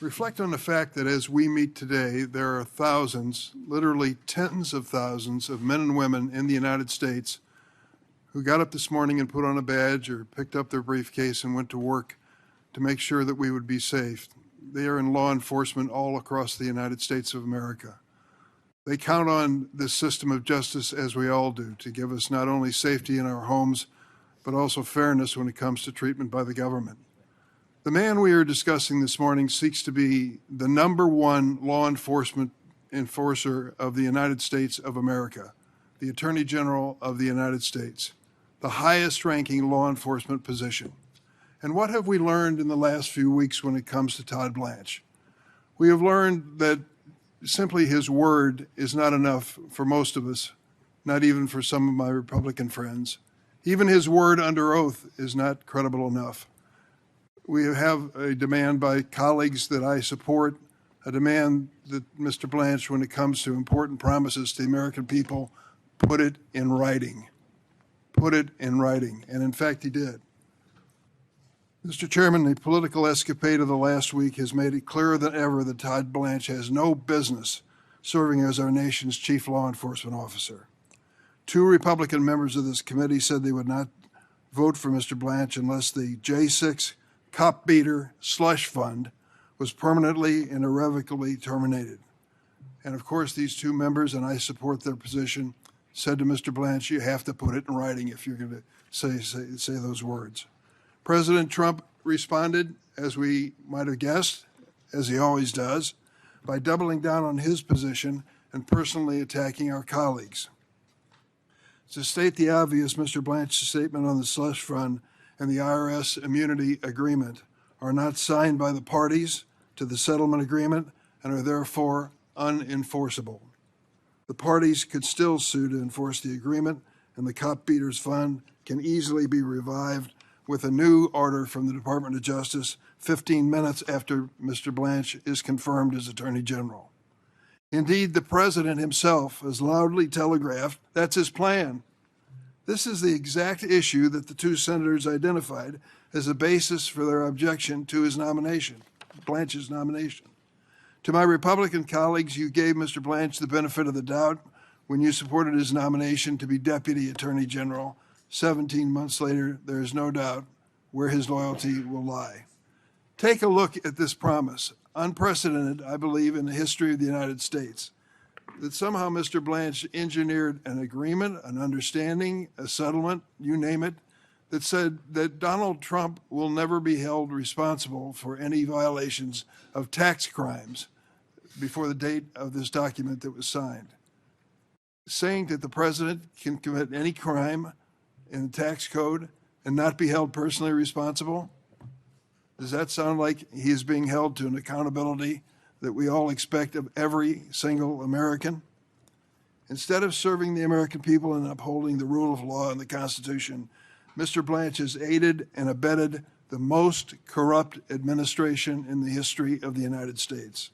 Reflect on the fact that as we meet today, there are thousands, literally tens of thousands of men and women in the United States who got up this morning and put on a badge or picked up their briefcase and went to work to make sure that we would be safe. They are in law enforcement all across the United States of America. They count on this system of justice, as we all do, to give us not only safety in our homes, but also fairness when it comes to treatment by the government. The man we are discussing this morning seeks to be the #1 law enforcement enforcer of the United States of America, the Attorney General of the United States, the highest ranking law enforcement position. And what have we learned in the last few weeks when it comes to Todd Blanch? We have learned that simply his word is not enough for most of us, not even for some of my Republican friends. Even his word under oath is not credible enough. We have a demand by colleagues that I support, a demand that Mr. Blanch, when it comes to important promises to the American people, put it in writing. Put it in writing. And in fact, he did. Mr. Chairman, the political escapade of the last week has made it clearer than ever that Todd Blanch has no business serving as our nation's chief law enforcement officer. 2 Republican members of this committee said they would not vote for Mr. Blanch unless the J6 cop beater slush fund was permanently and irrevocably terminated. And of course, these 2 members, and I support their position, said to Mr. Blanch, you have to put it in writing if you're going to say those words. President Trump responded, as we might have guessed, as he always does, by doubling down on his position and personally attacking our colleagues. To state the obvious, Mr. Blanch's statement on the slush fund and the IRS immunity agreement are not signed by the parties to the settlement agreement and are therefore unenforceable. The parties could still sue to enforce the agreement, and the cop beaters fund can easily be revived with a new order from the Department of Justice 15 minutes after Mr. Blanch is confirmed as Attorney General. Indeed, the President himself has loudly telegraphed that's his plan. This is the exact issue that the 2 senators identified as a basis for their objection to his nomination, Blanch's nomination. To my Republican colleagues, you gave Mr. Blanch the benefit of the doubt when you supported his nomination to be Deputy Attorney General. 17 months later, there is no doubt where his loyalty will lie. Take a look at this promise, unprecedented, I believe, in the history of the United States, that somehow Mr. Blanch engineered an agreement, an understanding, a settlement, you name it, that said that Donald Trump will never be held responsible for any violations of tax crimes before the date of this document that was signed. Saying that the president can commit any crime in the tax code and not be held personally responsible? Does that sound like he is being held to an accountability that we all expect of every single American? Instead of serving the American people and upholding the rule of law and the Constitution, Mr. Blanch has aided and abetted the most corrupt administration in the history of the United States.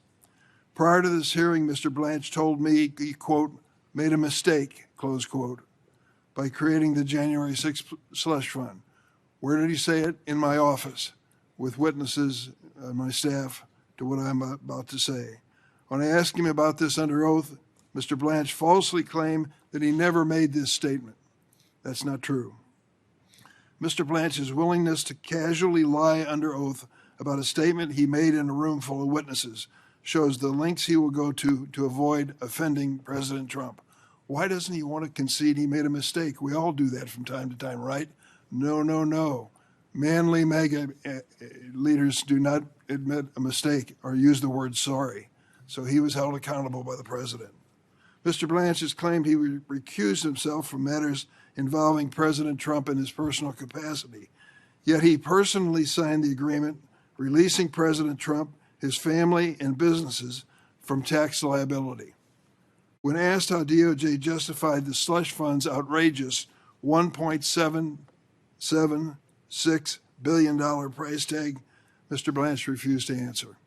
Prior to this hearing, Mr. Blanch told me he, quote, made a mistake, close quote, by creating the January 6th slush fund. Where did he say it? In my office, with witnesses, my staff, to what I'm about to say. When I asked him about this under oath, Mr. Blanch falsely claimed that he never made this statement. That's not true. Mr. Blanch's willingness to casually lie under oath about a statement he made in a room full of witnesses shows the lengths he will go to avoid offending President Trump. Why doesn't he want to concede he made a mistake? We all do that from time to time, right? No, no, no. Manly MAGA leaders do not admit a mistake or use the word sorry. So he was held accountable by the president. Mr. Blanch has claimed he recused himself from matters involving President Trump in his personal capacity. Yet he personally signed the agreement releasing President Trump, his family, and businesses from tax liability. When asked how DOJ justified the slush fund's outrageous $1.776 billion price tag, Mr. Blanch refused to answer.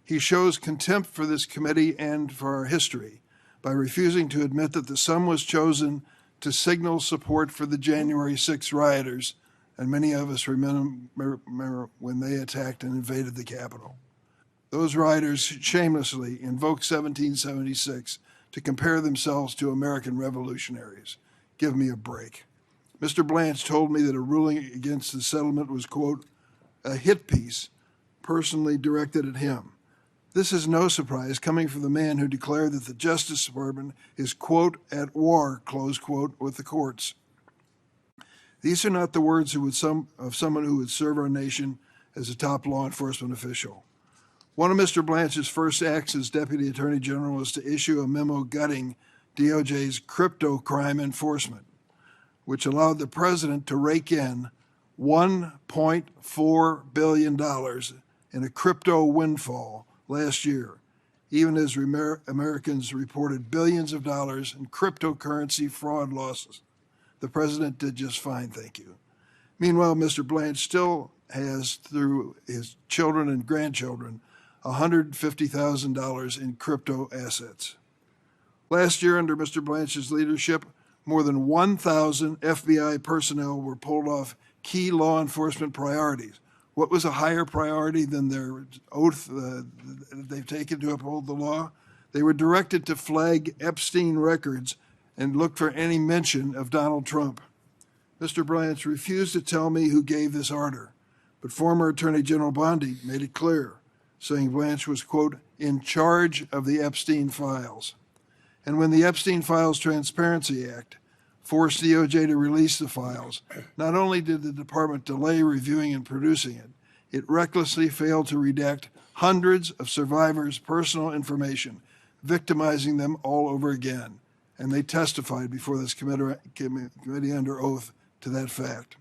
He shows contempt for this committee and for our history by refusing to admit that the sum was chosen to signal support for the January 6th rioters, and many of us remember when they attacked and invaded the Capitol. Those writers shamelessly invoke 1776 to compare themselves to American revolutionaries. Give me a break. Mr. Blanch told me that a ruling against the settlement was, quote, a hit piece personally directed at him. This is no surprise coming from the man who declared that the Justice Department is, quote, at war, close quote, with the courts. These are not the words of someone who would serve our nation as a top law enforcement official. One of Mr. Blanch's first acts as Deputy Attorney General was to issue a memo gutting DOJ's crypto crime enforcement, which allowed the president to rake in $1.4 billion in a crypto windfall last year, even as Americans reported billions of dollars in cryptocurrency fraud losses. The president did just fine, thank you. Meanwhile, Mr. Blanch still has, through his children and grandchildren, $150,000 in crypto assets. Last year, under Mr. Blanch's leadership, more than 1,000 FBI personnel were pulled off key law enforcement priorities. What was a higher priority than their oath they've taken to uphold the law? They were directed to flag Epstein records and look for any mention of Donald Trump. Mr. Blanch refused to tell me who gave this order, but former Attorney General Bondi made it clear, saying Blanch was, quote, in charge of the Epstein files. And when the Epstein Files Transparency Act forced DOJ to release the files, not only did the department delay reviewing and producing it, it recklessly failed to redact hundreds of survivors' personal information, victimizing them all over again. And they testified before this committee under oath to that fact.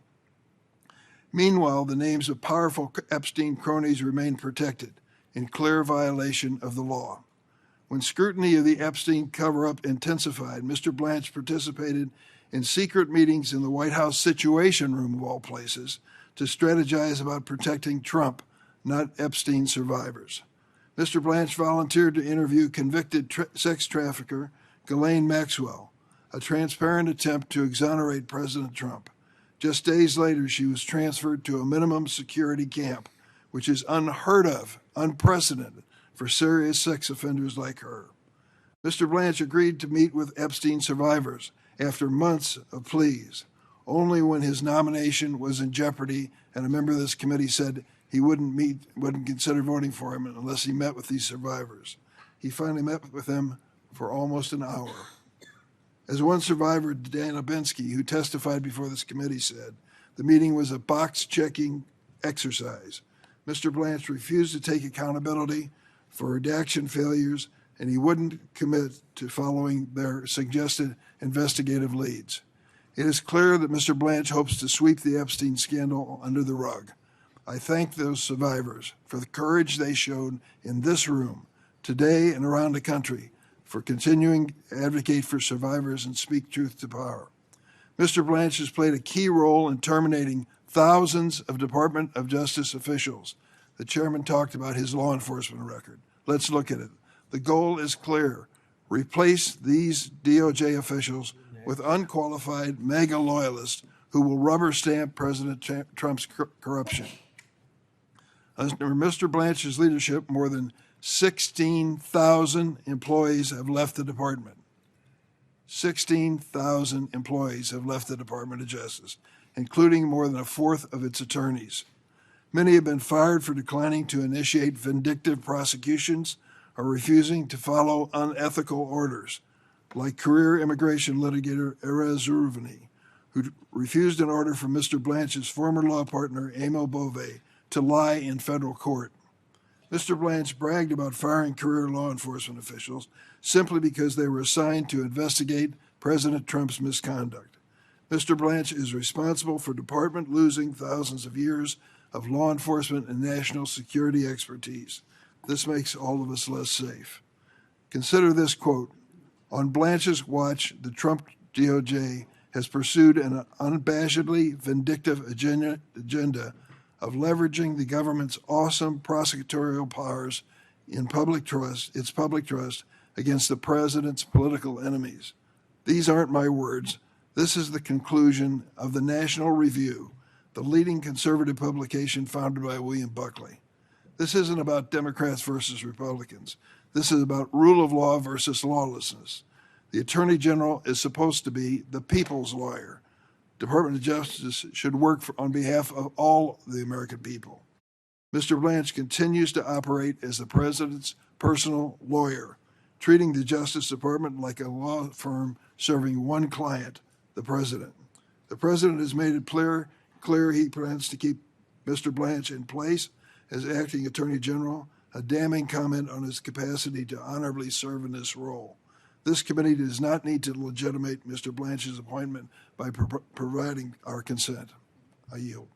Meanwhile, the names of powerful Epstein cronies remain protected, in clear violation of the law. When scrutiny of the Epstein cover-up intensified, Mr. Blanch participated in secret meetings in the White House Situation Room, of all places, to strategize about protecting Trump, not Epstein survivors. Mr. Blanch volunteered to interview convicted sex trafficker Ghislaine Maxwell, a transparent attempt to exonerate President Trump. Just days later, she was transferred to a minimum security camp, which is unheard of, unprecedented for serious sex offenders like her. Mr. Blanch agreed to meet with Epstein survivors after months of pleas, only when his nomination was in jeopardy and a member of this committee said he wouldn't consider voting for him unless he met with these survivors. He finally met with them for almost an hour. As one survivor, Dan Obinsky, who testified before this committee, said, the meeting was a box-checking exercise. Mr. Blanch refused to take accountability for redaction failures, and he wouldn't commit to following their suggested investigative leads. It is clear that Mr. Blanch hopes to sweep the Epstein scandal under the rug. I thank those survivors for the courage they showed in this room today and around the country for continuing to advocate for survivors and speak truth to power. Mr. Blanch has played a key role in terminating thousands of Department of Justice officials. The chairman talked about his law enforcement record. Let's look at it. The goal is clear. Replace these DOJ officials with unqualified MAGA loyalists who will rubber stamp President Trump's corruption. Under Mr. Blanch's leadership, more than 16,000 employees have left the department. 16,000 employees have left the Department of Justice, including more than a fourth of its attorneys. Many have been fired for declining to initiate vindictive prosecutions or refusing to follow unethical orders, like career immigration litigator Erez Ruvani, who refused an order from Mr. Blanch's former law partner, Amo Bove, to lie in federal court. Mr. Blanch bragged about firing career law enforcement officials simply because they were assigned to investigate President Trump's misconduct. Mr. Blanch is responsible for the department losing thousands of years of law enforcement and national security expertise. This makes all of us less safe. Consider this quote. On Blanch's watch, the Trump DOJ has pursued an unabashedly vindictive agenda of leveraging the government's awesome prosecutorial powers in its public trust against the president's political enemies. These aren't my words. This is the conclusion of the National Review, the leading conservative publication founded by William Buckley. This isn't about Democrats versus Republicans. This is about rule of law versus lawlessness. The Attorney General is supposed to be the people's lawyer. Department of Justice should work on behalf of all the American people. Mr. Blanch continues to operate as the president's personal lawyer, treating the Justice Department like a law firm serving one client, the president. The president has made it clear he plans to keep Mr. Blanch in place as acting Attorney General, a damning comment on his capacity to honorably serve in this role. This committee does not need to legitimate Mr. Blanch's appointment by providing our consent. I yield.